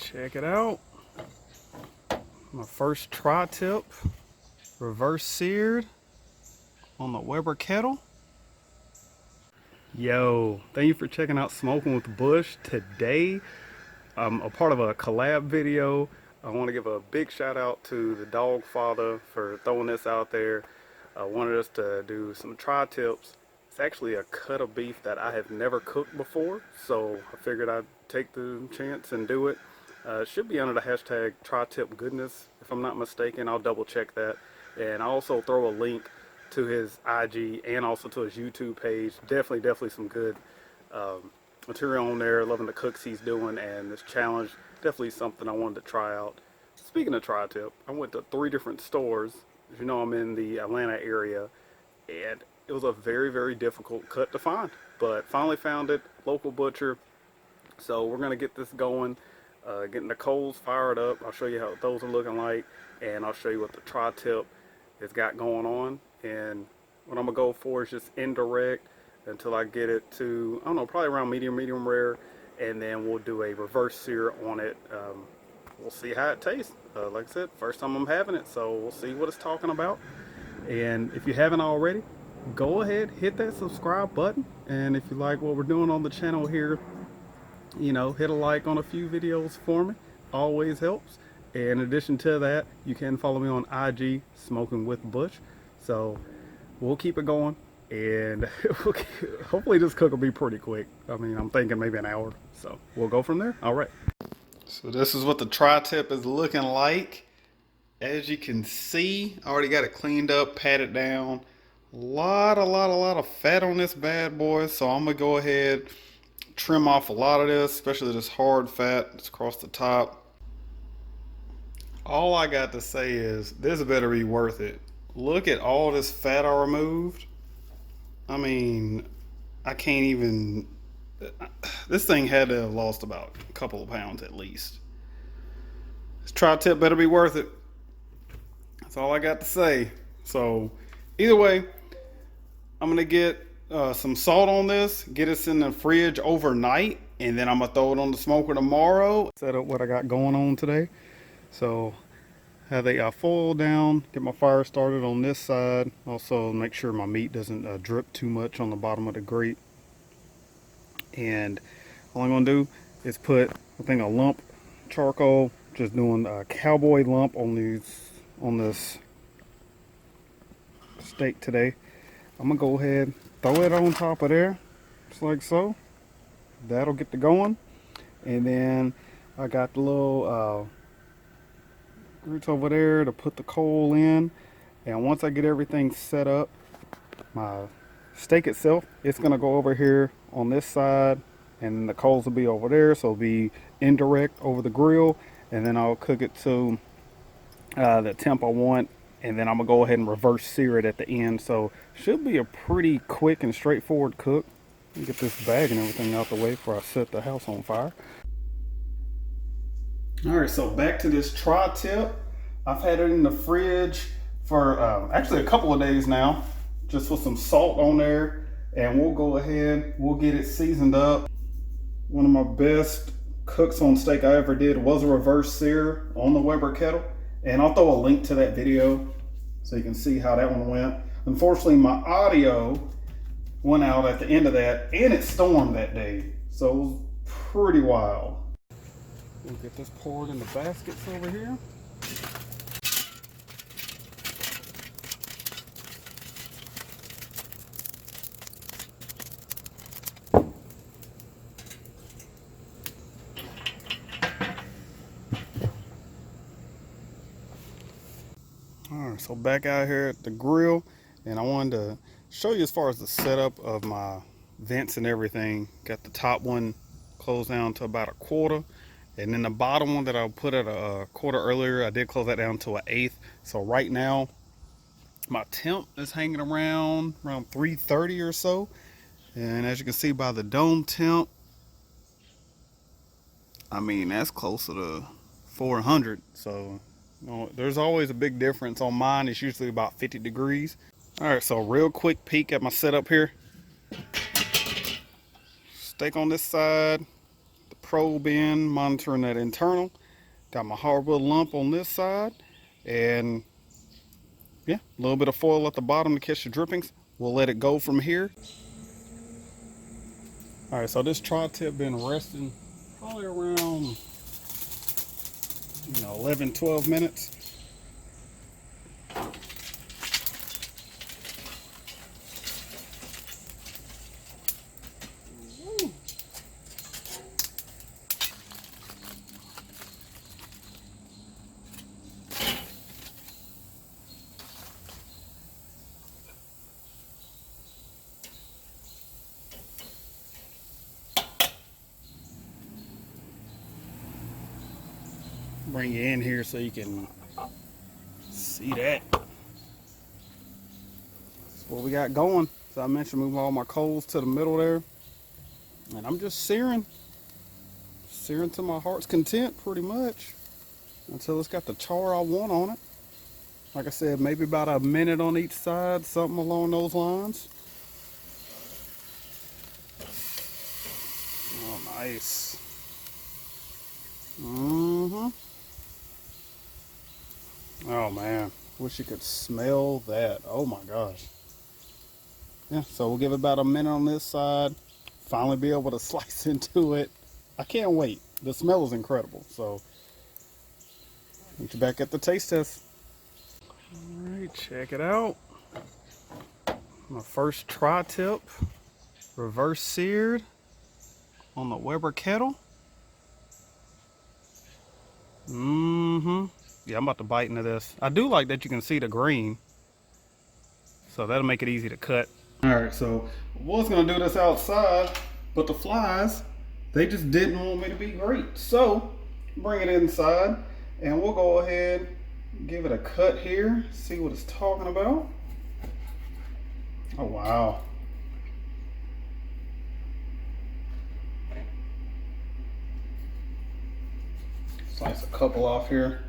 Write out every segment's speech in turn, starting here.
Check it out. My first tri-tip, reverse-seared on the Weber kettle. Yo, thank you for checking out Smoking with Bush. Today, I'm a part of a collab video. I want to give a big shout out to the Dawgfatha for throwing this out there. I wanted us to do some tri-tips. It's actually a cut of beef that I have never cooked before, so I figured I'd take the chance and do it. It should be under the hashtag tri-tip goodness, if I'm not mistaken. I'll double check that. And I'll also throw a link to his IG and also to his YouTube page. Definitely some good material on there. Loving the cooks he's doing, and this challenge, definitely something I wanted to try out. Speaking of tri-tip, I went to 3 different stores. As you know, I'm in the Atlanta area, and it was a very difficult cut to find, but finally found it, local butcher. So we're gonna get this going, getting the coals fired up. I'll show you how those are looking like, and I'll show you what the tri-tip has got going on. And what I'm gonna go for is just indirect until I get it to, I don't know, probably around medium rare, and then we'll do a reverse sear on it. We'll see how it tastes. Like I said, first time I'm having it, so we'll see what it's talking about. And if you haven't already, go ahead, hit that subscribe button, and if you like what we're doing on the channel here, you know, hit a like on a few videos for me. Always helps. And in addition to that, you can follow me on IG, Smoking with Bush. So we'll keep it going, and hopefully this cook will be pretty quick. I mean, I'm thinking maybe an hour, so we'll go from there. All right. So this is what the tri-tip is looking like. As you can see, I already got it cleaned up, patted down. A lot of fat on this bad boy, so I'm gonna go ahead, trim off a lot of this, especially this hard fat that's across the top. All I got to say is this better be worth it. Look at all this fat I removed. I mean, I can't even, this thing had to have lost about a couple of pounds at least. This tri-tip better be worth it. That's all I got to say. So either way, I'm gonna get some salt on this, get this in the fridge overnight, and then I'm gonna throw it on the smoker tomorrow. Set up what I got going on today. So have a foil down, get my fire started on this side. Also make sure my meat doesn't drip too much on the bottom of the grate. And all I'm gonna do is put, I think, a lump charcoal, just doing a cowboy lump on this steak today. I'm gonna go ahead, throw it on top of there, just like so. That'll get the going. And then I got the little grits over there to put the coal in. And once I get everything set up, my steak itself, it's gonna go over here on this side, and the coals will be over there, so it'll be indirect over the grill. And then I'll cook it to the temp I want, and then I'm gonna go ahead and reverse sear it at the end. So should be a pretty quick and straightforward cook. Let me get this bag and everything out the way before I set the house on fire. All right, so back to this tri-tip. I've had it in the fridge for actually a couple of days now, just with some salt on there, and we'll go ahead, we'll get it seasoned up. One of my best cooks on steak I ever did was a reverse sear on the Weber kettle, and I'll throw a link to that video so you can see how that one went. Unfortunately, my audio went out at the end of that, and it stormed that day, so it was pretty wild. We'll get this poured in the baskets over here. Alright, so back out here at the grill, and I wanted to show you as far as the setup of my vents and everything. Got the top one closed down to about 1/4, and then the bottom one that I put at a 1/4 earlier, I did close that down to 1/8. So right now my temp is hanging around 330 or so, and as you can see by the dome temp, I mean, that's closer to 400. So there's always a big difference. On mine, it's usually about 50 degrees. All right, so real quick peek at my setup here. Steak on this side, the probe in, monitoring that internal. Got my hardwood lump on this side, and yeah, a little bit of foil at the bottom to catch the drippings. We'll let it go from here. All right, so this tri-tip been resting probably around 11, 12 minutes. Bring you in here so you can see that. That's what we got going. So I mentioned move all my coals to the middle there. And I'm just searing to my heart's content pretty much until it's got the char I want on it. Like I said, maybe about a minute on each side, something along those lines. Oh, nice. Oh man, wish you could smell that. Oh my gosh. Yeah, so we'll give it about a minute on this side. Finally be able to slice into it. I can't wait. The smell is incredible. So, meet you back at the taste test. All right, check it out. My first tri-tip, reverse-seared on the Weber kettle. Yeah, I'm about to bite into this. I do like that you can see the green, so that'll make it easy to cut. All right, so I was gonna do this outside, but the flies, they just didn't want me to be great. So bring it inside, and we'll go ahead and give it a cut here, see what it's talking about. Oh wow. Slice a couple off here.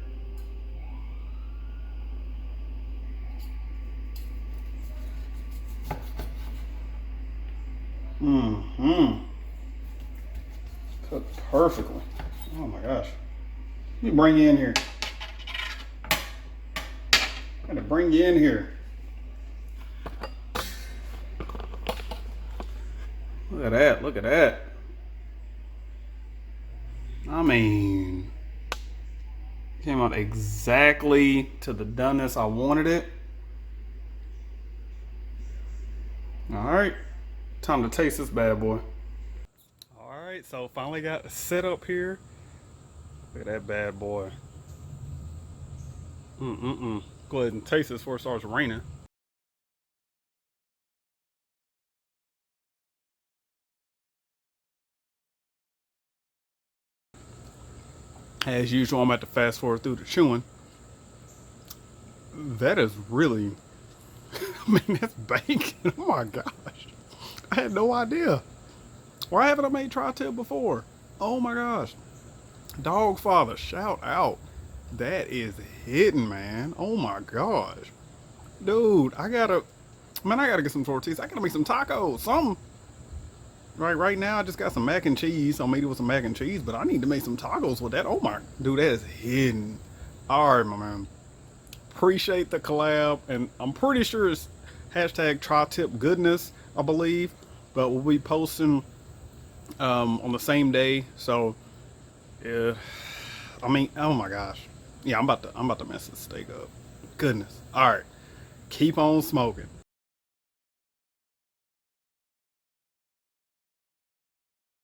Cooked perfectly. Oh my gosh. Let me bring you in here. Got to bring you in here. Look at that. Look at that. I mean, came out exactly to the doneness I wanted it. All right. Time to taste this bad boy. All right, so finally got set up here. Look at that bad boy. Go ahead and taste this before it starts raining. As usual, I'm at to fast forward through the chewing. That is really, I mean, that's bacon. Oh my gosh. I had no idea. Why haven't I made tri-tip before? Oh my gosh. Dawgfatha, shout out. That is hitting, man. Oh my gosh. Dude, I gotta get some tortillas. I gotta make some tacos, something. Right now I just got some mac and cheese. So I made it with some mac and cheese, but I need to make some tacos with that. Oh my, dude, that is hitting. All right, my man. Appreciate the collab, and I'm pretty sure it's hashtag tri-tip goodness, I believe, but we'll be posting on the same day. So yeah, I mean, oh my gosh, yeah, I'm about to mess this steak up. Goodness. All right, keep on smoking.